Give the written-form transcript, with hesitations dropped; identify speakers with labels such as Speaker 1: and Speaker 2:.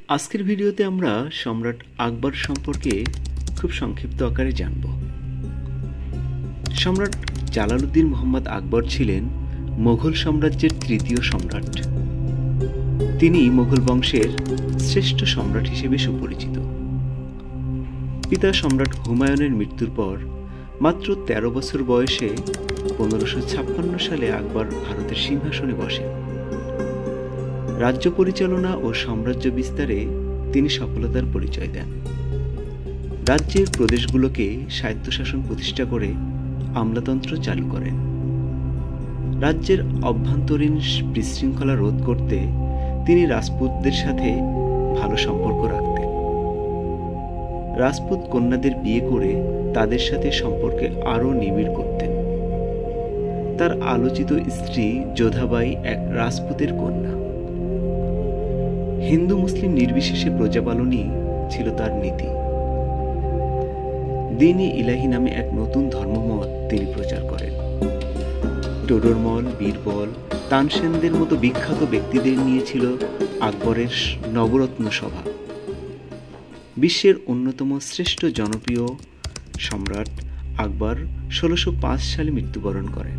Speaker 1: আজকের ভিডিওতে আমরা সম্রাট আকবর সম্পর্কে খুব সংক্ষিপ্ত আকারে জানব। সম্রাট জালালউদ্দিন মুহাম্মদ আকবর ছিলেন মুঘল সাম্রাজ্যের তৃতীয় সম্রাট। তিনি মুঘল বংশের শ্রেষ্ঠ সম্রাট হিসেবে সুপরিচিত। পিতা সম্রাট হুমায়ুনের মৃত্যুর পর মাত্র ১৩ বছর বয়সে ১৫৫৬ সালে আকবর ভারতের সিংহাসনে বসেন। রাজ্য পরিচালনা ও সাম্রাজ্য বিস্তারে তিনি সফলতার পরিচয় দেন। রাজ্যের প্রদেশগুলোকে স্বায়ত্তশাসন প্রতিষ্ঠা করে আমলাতন্ত্র চালু করেন। রাজ্যের অভ্যন্তরীণ বিশৃঙ্খলা রোধ করতে তিনি রাজপুতদের সাথে ভালো সম্পর্ক রাখতেন। রাজপুত কন্যাদের বিয়ে করে তাদের সাথে সম্পর্কে আরও নিবিড় করতেন। তার আলোচিত স্ত্রী যোধাবাই এক রাজপুতের কন্যা। হিন্দু মুসলিম নির্বিশেষে প্রজাপালনই ছিল তার নীতি। দ্বীন-ই ইলাহি নামে এক নতুন ধর্মমত তিনি প্রচার করেন। টোডরমল, বীরবল, তানসেনদের মতো বিখ্যাত ব্যক্তিদের নিয়ে ছিল আকবরের নবরত্ন সভা। বিশ্বের অন্যতম শ্রেষ্ঠ জনপ্রিয় সম্রাট আকবর ১৬০৫ সালে মৃত্যুবরণ করেন।